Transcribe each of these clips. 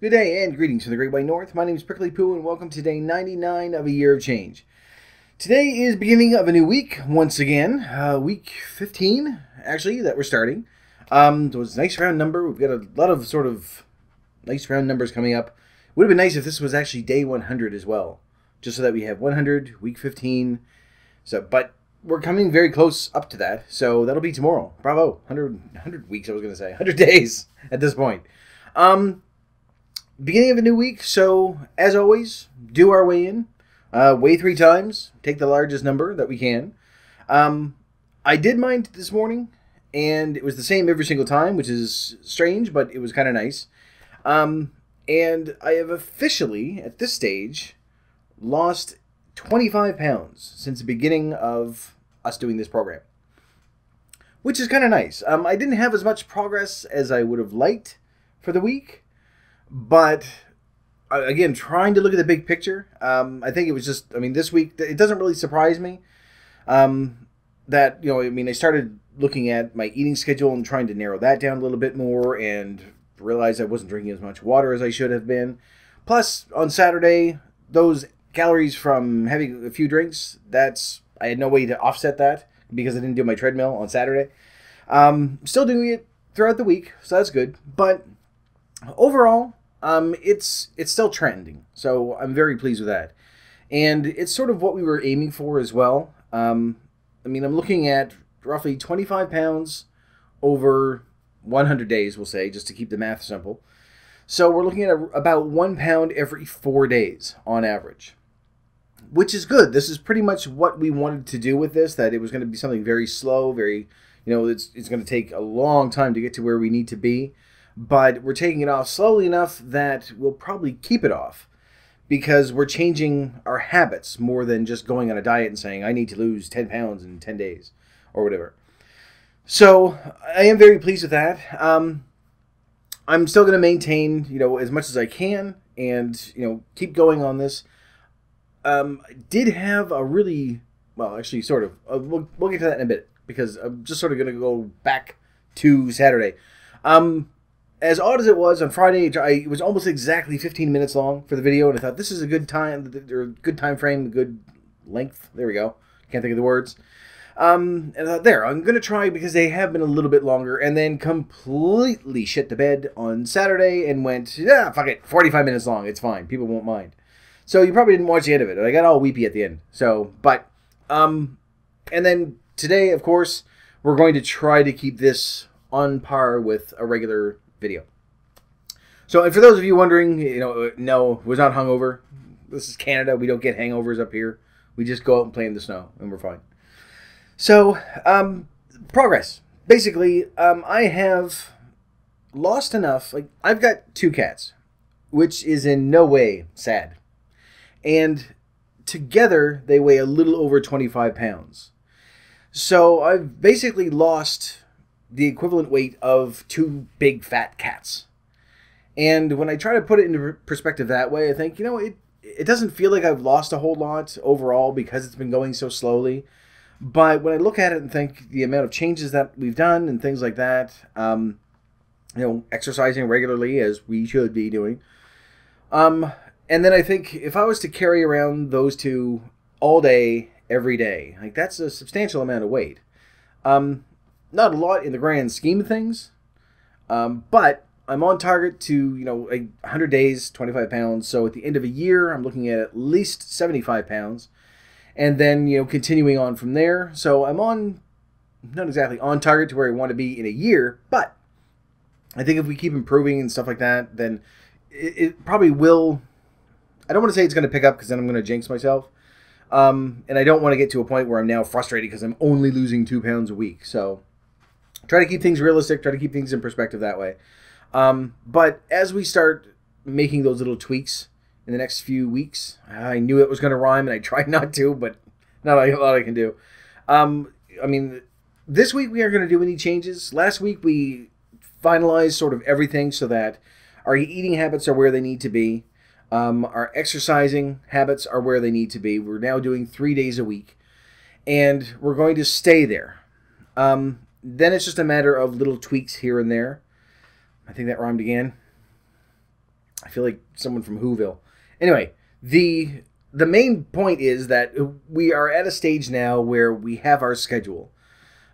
Good day and greetings from the Great White North. My name is Prickly Poo and welcome to day 99 of a year of change. Today is beginning of a new week once again. Week 15, actually, that we're starting. So it's a nice round number. We've got a lot of sort of nice round numbers coming up. Would have been nice if this was actually day 100 as well. Just so that we have 100, week 15. But we're coming very close up to that. So that'll be tomorrow. Bravo. 100 weeks, I was going to say. 100 days at this point. Beginning of a new week, so as always, do our weigh in. Weigh 3 times, take the largest number that we can. I did mine this morning, and it was the same every single time, which is strange, but it was kind of nice. And I have officially, at this stage, lost 25 pounds since the beginning of us doing this program, which is kind of nice. I didn't have as much progress as I would have liked for the week. But, again, trying to look at the big picture, I think it was just, this week, it doesn't really surprise me that, I started looking at my eating schedule and trying to narrow that down a little bit more and realized I wasn't drinking as much water as I should have been. Plus, on Saturday, those calories from having a few drinks, I had no way to offset that because I didn't do my treadmill on Saturday. Still doing it throughout the week, so that's good. But overall, it's still trending, so I'm very pleased with that. And it's sort of what we were aiming for as well. I'm looking at roughly 25 pounds over 100 days, we'll say, just to keep the math simple. So we're looking at about 1 pound every 4 days on average, which is good. This is pretty much what we wanted to do with this, that it was going to be something very slow, very, it's going to take a long time to get to where we need to be. But we're taking it off slowly enough that we'll probably keep it off because we're changing our habits more than just going on a diet and saying, I need to lose 10 pounds in 10 days or whatever. So I am very pleased with that. I'm still going to maintain, as much as I can and, keep going on this. I did have a really, well, actually sort of, we'll get to that in a bit because I'm just sort of going to go back to Saturday. As odd as it was, on Friday, it was almost exactly 15 minutes long for the video, and I thought this is a good time, or good time frame, good length. There we go. Can't think of the words. And I thought, I'm going to try because they have been a little bit longer, and then completely shit the bed on Saturday and went, fuck it, 45 minutes long. It's fine. People won't mind. So you probably didn't watch the end of it. I got all weepy at the end. So, and then today, of course, we're going to try to keep this on par with a regular video. So, and for those of you wondering, no, was not hungover. This is Canada. We don't get hangovers up here. We just go out and play in the snow, and we're fine. So, progress. Basically, I have lost enough. Like, I've got 2 cats, which is in no way sad. And together, they weigh a little over 25 pounds. So, I've basically lost the equivalent weight of 2 big fat cats. And when I try to put it into perspective that way, I think, it doesn't feel like I've lost a whole lot overall because it's been going so slowly. But when I look at it and think the amount of changes that we've done and things like that, exercising regularly as we should be doing. And then I think if I was to carry around those 2 all day, every day, like that's a substantial amount of weight. Not a lot in the grand scheme of things, but I'm on target to, 100 days, 25 pounds. So at the end of a year, I'm looking at least 75 pounds. And then, continuing on from there. So I'm not exactly on target to where I want to be in a year, but I think if we keep improving and stuff like that, then it probably will. I don't want to say it's going to pick up because then I'm going to jinx myself. And I don't want to get to a point where I'm now frustrated because I'm only losing 2 pounds a week. So try to keep things realistic, try to keep things in perspective that way. But as we start making those little tweaks in the next few weeks, I knew it was going to rhyme and I tried not to, but not a lot I can do. This week we aren't going to do any changes. Last week we finalized sort of everything so that our eating habits are where they need to be. Our exercising habits are where they need to be. We're now doing 3 days a week, and we're going to stay there. Then it's just a matter of little tweaks here and there. I think that rhymed again. I feel like someone from Whoville. Anyway, the main point is that we are at a stage now where we have our schedule.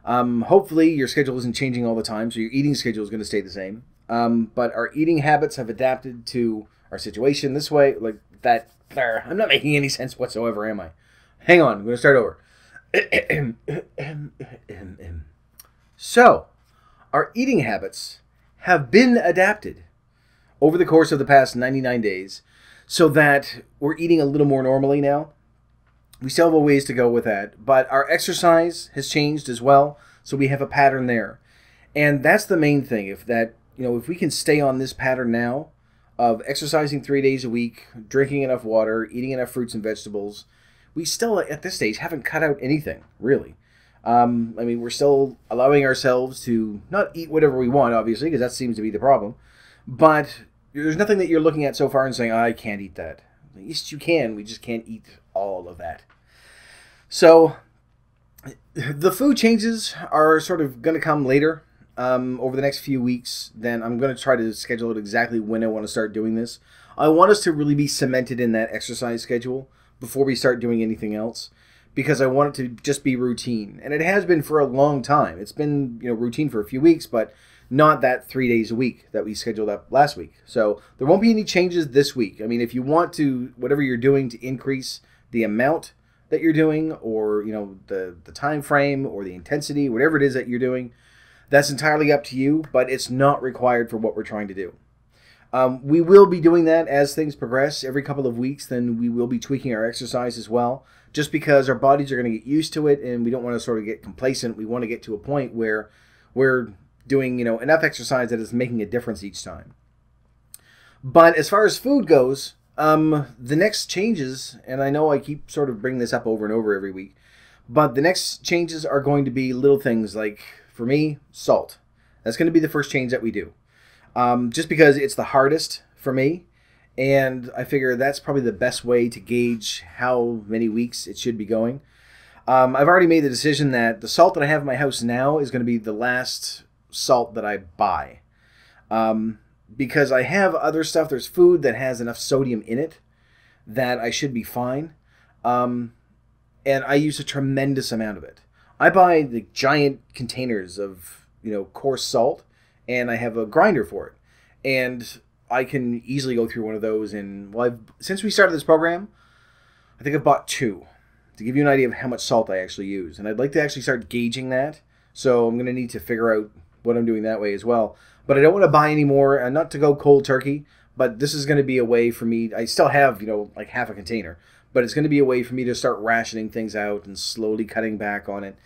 Hopefully, your schedule isn't changing all the time, so your eating schedule is going to stay the same. But our eating habits have adapted to our situation this way, like that. I'm not making any sense whatsoever, am I? Hang on, I'm going to start over. So, our eating habits have been adapted over the course of the past 99 days so that we're eating a little more normally now. We still have a ways to go with that, but our exercise has changed as well, so we have a pattern there. And that's the main thing. If we can stay on this pattern now of exercising 3 days a week, drinking enough water, eating enough fruits and vegetables, we still, at this stage, haven't cut out anything, really. We're still allowing ourselves to not eat whatever we want, obviously, because that seems to be the problem. But there's nothing that you're looking at so far and saying, I can't eat that. Yes, you can. We just can't eat all of that. So the food changes are sort of going to come later over the next few weeks. Then I'm going to try to schedule it exactly when I want to start doing this. I want us to really be cemented in that exercise schedule before we start doing anything else, because I want it to just be routine. And it has been for a long time. It's been routine for a few weeks, but not that 3 days a week that we scheduled up last week. So there won't be any changes this week. I mean, if you want to, whatever you're doing to increase the amount that you're doing, or the time frame or the intensity, whatever it is that you're doing, that's entirely up to you, but it's not required for what we're trying to do. We will be doing that as things progress every couple of weeks. Then we will be tweaking our exercise as well, just because our bodies are going to get used to it, and we don't want to sort of get complacent. We want to get to a point where we're doing enough exercise that is making a difference each time. But as far as food goes, the next changes, and I know I keep sort of bringing this up over and over every week, but the next changes are going to be little things like, for me, salt. That's going to be the first change that we do. Just because it's the hardest for me, and I figure that's probably the best way to gauge how many weeks it should be going. I've already made the decision that the salt that I have in my house now is going to be the last salt that I buy. Because I have other stuff. There's food that has enough sodium in it that I should be fine. And I use a tremendous amount of it. I buy the giant containers of, coarse salt, and I have a grinder for it. And I can easily go through one of those since we started this program, I think I've bought 2 to give you an idea of how much salt I actually use. And I'd like to actually start gauging that. So I'm going to need to figure out what I'm doing that way as well. But I don't want to buy any more, and not to go cold turkey, but this is going to be a way for me. I still have, like half a container, but it's going to be a way for me to start rationing things out and slowly cutting back on it.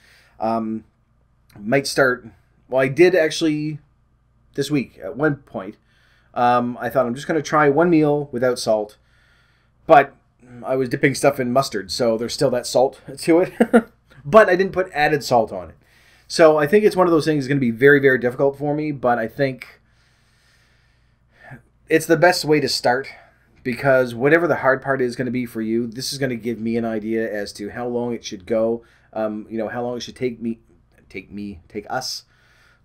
Might start, I did actually this week at one point. I thought I'm just going to try one meal without salt, but I was dipping stuff in mustard, so there's still that salt to it. But I didn't put added salt on it. So I think it's one of those things that's going to be very, very difficult for me, but I think it's the best way to start, because whatever the hard part is going to be for you, this is going to give me an idea as to how long it should go, how long it should take us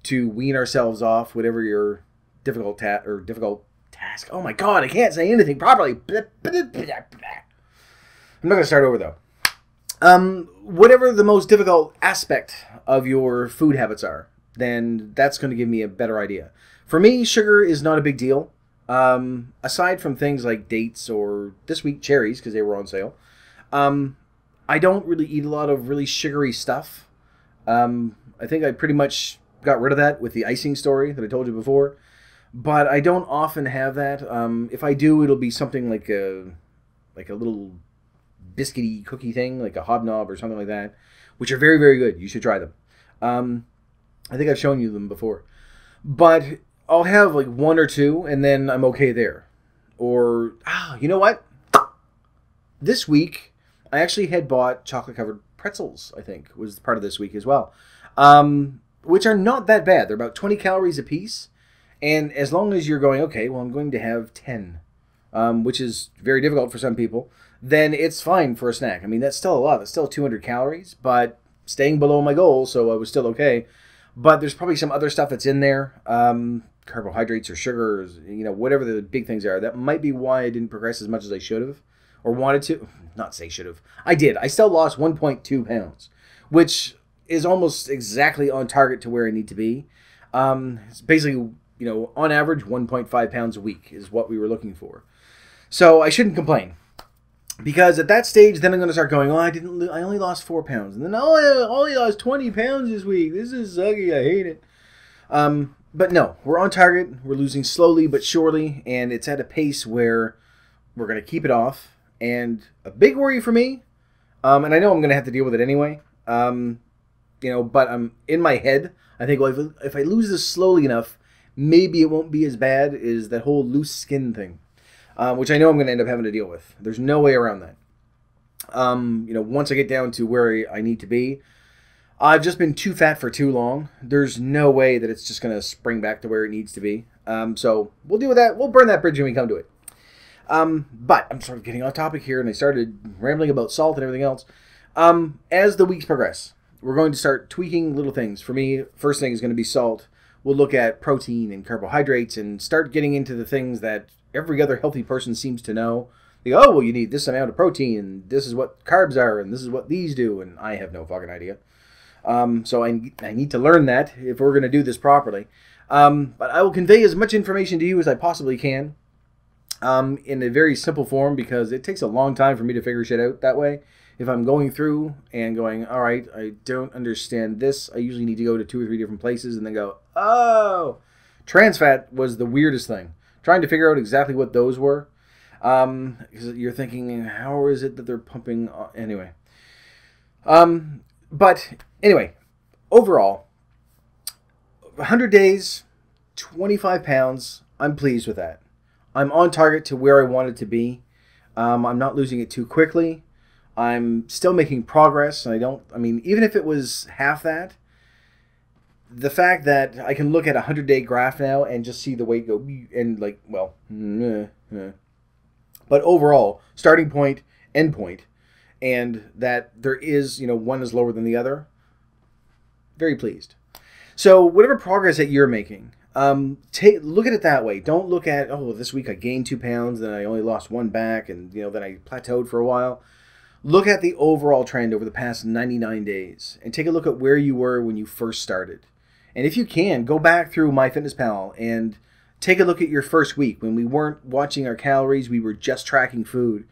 to wean ourselves off whatever your difficult task. Oh my God, I can't say anything properly. I'm not going to start over though. Whatever the most difficult aspect of your food habits are, then that's going to give me a better idea. For me, sugar is not a big deal. Aside from things like dates or this week cherries, because they were on sale, I don't really eat a lot of really sugary stuff. I think I pretty much got rid of that with the icing story that I told you before. But I don't often have that. If I do, it'll be something like a little biscuity cookie thing, like a hobnob or something like that, which are very, very good. You should try them. I think I've shown you them before. But I'll have like 1 or 2, and then I'm okay there. Or, you know what? This week, I actually had bought chocolate-covered pretzels, I think, was part of this week as well. Which are not that bad. They're about 20 calories a piece. And as long as you're going, okay, well, I'm going to have 10, which is very difficult for some people, then it's fine for a snack. I mean, that's still a lot. That's still 200 calories, but staying below my goal, so I was still okay. But there's probably some other stuff that's in there. carbohydrates or sugars, whatever the big things are. That might be why I didn't progress as much as I should have or wanted to. Not say should have. I did. I still lost 1.2 pounds, which is almost exactly on target to where I need to be. It's basically, on average, 1.5 pounds a week is what we were looking for. So I shouldn't complain. Because at that stage, then I'm going to start going, I only lost 4 pounds. And then, I only lost 20 pounds this week. This is sucky. I hate it. But no, we're on target. We're losing slowly but surely. And it's at a pace where we're going to keep it off. And a big worry for me, and I know I'm going to have to deal with it anyway, but I'm in my head. I think, well, if I lose this slowly enough, maybe it won't be as bad as that whole loose skin thing. Which I know I'm going to end up having to deal with. There's no way around that. Once I get down to where I need to be, I've just been too fat for too long. There's no way that it's just going to spring back to where it needs to be. So we'll deal with that. We'll burn that bridge when we come to it. But I'm sort of getting off topic here, and I started rambling about salt and everything else. As the weeks progress, we're going to start tweaking little things. For me, first thing is going to be salt. We'll look at protein and carbohydrates and start getting into the things that every other healthy person seems to know. They go, well, you need this amount of protein, and this is what carbs are, and this is what these do, and I have no fucking idea. So I need to learn that if we're going to do this properly. But I will convey as much information to you as I possibly can in a very simple form, because it takes a long time for me to figure shit out that way. If I'm going through and going, all right, I don't understand this, I usually need to go to 2 or 3 different places and then go, oh, trans fat was the weirdest thing. Trying to figure out exactly what those were. Because you're thinking, how is it that they're pumping? Anyway. But anyway, overall, 100 days, 25 pounds. I'm pleased with that. I'm on target to where I wanted to be. I'm not losing it too quickly. I'm still making progress. Even if it was half that, the fact that I can look at a 100-day graph now and just see the weight go and but overall, starting point, end point, and that there is, one is lower than the other, very pleased. So whatever progress that you're making, look at it that way. Don't look at, this week I gained 2 pounds, then I only lost 1 back, and, then I plateaued for a while. Look at the overall trend over the past 99 days and take a look at where you were when you first started. And if you can, go back through MyFitnessPal and take a look at your first week when we weren't watching our calories, we were just tracking food.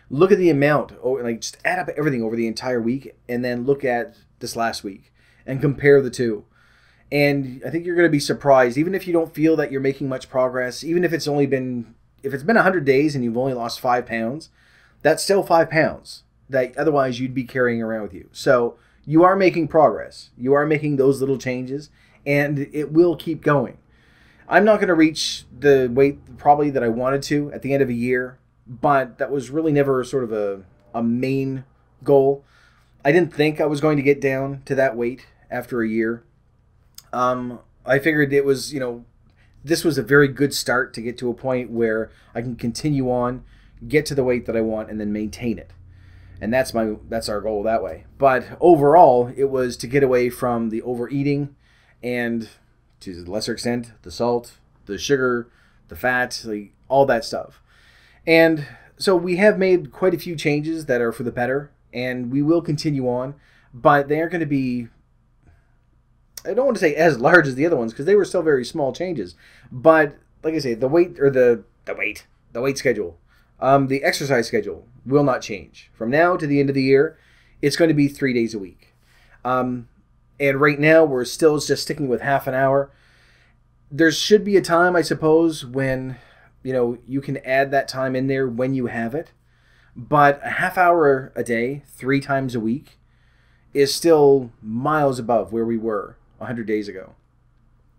Look at the amount, just add up everything over the entire week and then look at this last week and compare the two. And I think you're going to be surprised, even if you don't feel that you're making much progress, even if it's been 100 days and you've only lost 5 pounds, that's still 5 pounds that otherwise you'd be carrying around with you. So you are making progress. You are making those little changes, and it will keep going. I'm not going to reach the weight probably that I wanted to at the end of a year, but that was really never sort of a main goal. I didn't think I was going to get down to that weight after a year. I figured it was, this was a very good start to get to a point where I can continue on, get to the weight that I want, and then maintain it. And that's our goal that way. But overall, it was to get away from the overeating and, to a lesser extent, the salt, the sugar, the fat, all that stuff. And so we have made quite a few changes that are for the better, and we will continue on, but they aren't going to be, I don't want to say as large as the other ones, because they were still very small changes. But like I say, the weight schedule, the exercise schedule will not change. From now to the end of the year, it's going to be 3 days a week. And right now, we're still just sticking with half an hour. There should be a time, I suppose, when, you can add that time in there when you have it. But a half hour a day, 3 times a week, is still miles above where we were 100 days ago.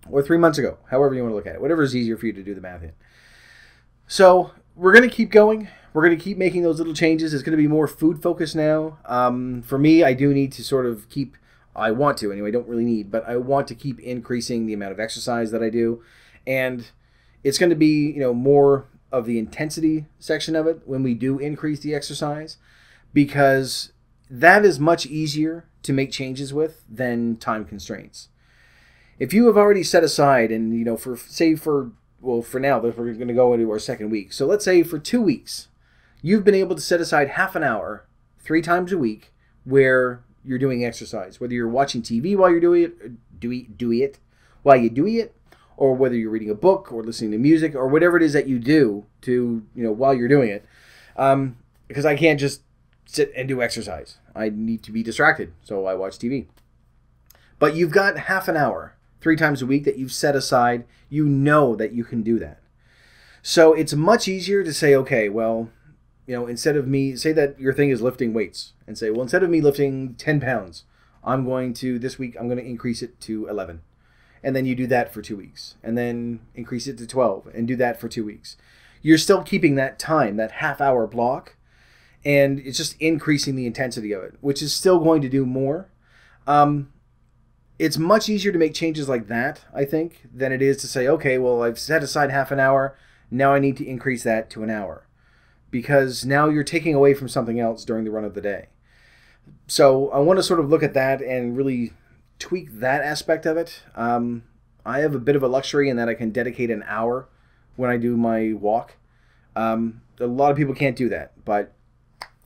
Or 3 months ago, however you want to look at it. Whatever is easier for you to do the math in. So we're going to keep going. We're going to keep making those little changes. It's going to be more food focused now. For me, I do need to sort of keep... I want to, anyway, I don't really need, but I want to keep increasing the amount of exercise that I do. And it's going to be, more of the intensity section of it when we do increase the exercise, because that is much easier to make changes with than time constraints. If you have already set aside, and for now that we're going to go into our second week. So let's say for 2 weeks, you've been able to set aside half an hour 3 times a week where you're doing exercise. Whether you're watching TV while you're doing it, or whether you're reading a book or listening to music or whatever it is that you do to while you're doing it. Because I can't just sit and do exercise. I need to be distracted, so I watch TV. But you've got half an hour 3 times a week that you've set aside. You know that you can do that. So it's much easier to say, okay, well, instead of me, say that your thing is lifting weights, and say, well, instead of me lifting 10 pounds, this week, I'm going to increase it to 11. And then you do that for 2 weeks, and then increase it to 12, and do that for 2 weeks. You're still keeping that time, that half-hour block, and it's just increasing the intensity of it, which is still going to do more. It's much easier to make changes like that, I think, than it is to say, okay, well, I've set aside half an hour, now I need to increase that to an hour. Because now you're taking away from something else during the run of the day. So I want to sort of look at that and really tweak that aspect of it. I have a bit of a luxury in that I can dedicate an hour when I do my walk. A lot of people can't do that, but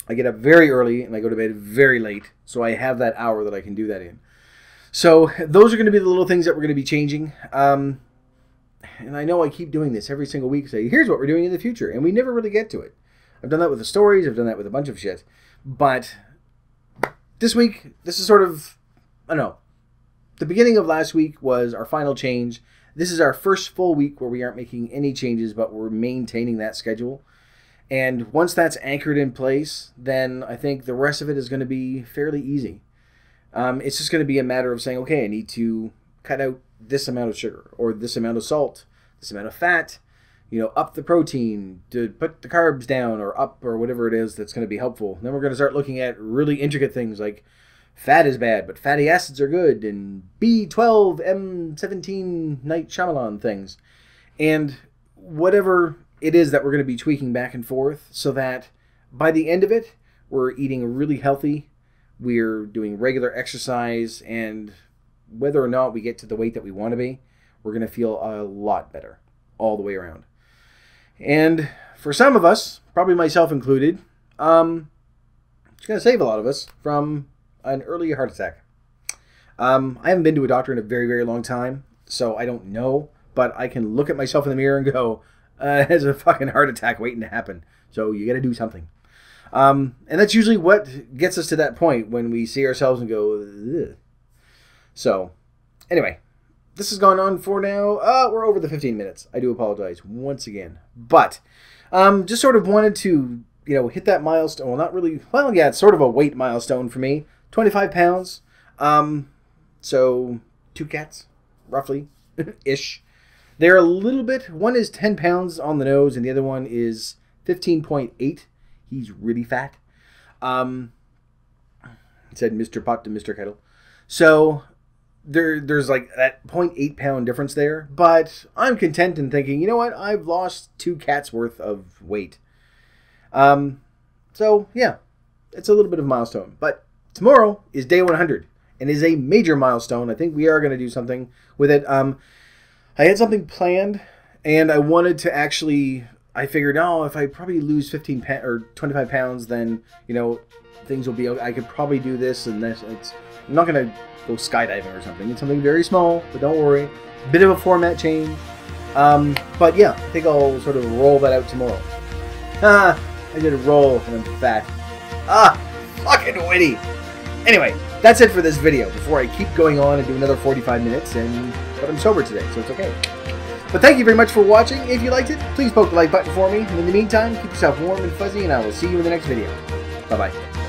I get up very early and I go to bed very late, so I have that hour that I can do that in. So those are going to be the little things that we're going to be changing. And I know I keep doing this every single week, say, here's what we're doing in the future, and we never really get to it. I've done that with the stories, I've done that with a bunch of shit, but this week, this is sort of, I don't know, the beginning of last week was our final change. This is our first full week where we aren't making any changes, but we're maintaining that schedule. And once that's anchored in place, then I think the rest of it is going to be fairly easy. It's just going to be a matter of saying, okay, I need to cut out this amount of sugar, or this amount of salt, this amount of fat, up the protein, to put the carbs down or whatever it is that's going to be helpful. Then we're going to start looking at really intricate things like fat is bad, but fatty acids are good, and B12, M17, night Shyamalan things. And whatever it is that we're going to be tweaking back and forth so that by the end of it, we're eating really healthy, we're doing regular exercise, and whether or not we get to the weight that we want to be, we're going to feel a lot better all the way around. And for some of us, probably myself included, it's going to save a lot of us from an early heart attack. I haven't been to a doctor in a very, very long time, so I don't know, but I can look at myself in the mirror and go, there's a fucking heart attack waiting to happen, so you got to do something. And that's usually what gets us to that point when we see ourselves and go, ugh. So, anyway. This has gone on for now. We're over the 15 minutes. I do apologize once again. But just sort of wanted to, hit that milestone. Well, not really. Well, yeah, it's sort of a weight milestone for me. 25 pounds. So 2 cats, roughly, ish. They're a little bit. One is 10 pounds on the nose, and the other one is 15.8. He's really fat. Said Mr. Pot to Mr. Kettle. So there's like that 0.8 pound difference there, but I'm content in thinking, you know what, I've lost 2 cats worth of weight. So yeah, it's a little bit of a milestone, but tomorrow is day 100 and is a major milestone. I think we are going to do something with it. I had something planned, and I wanted to actually, I figured, if I probably lose 15 or 25 pounds, then, things will be, I could probably do this and this. I'm not going to go skydiving or something. It's something very small, but don't worry. Bit of a format change. But yeah, I think I'll sort of roll that out tomorrow. I did a roll and I'm fat. Fucking witty. Anyway, that's it for this video before I keep going on and do another 45 minutes, but I'm sober today, so it's okay. But thank you very much for watching. If you liked it, please poke the like button for me. And in the meantime, keep yourself warm and fuzzy, and I will see you in the next video. Bye-bye.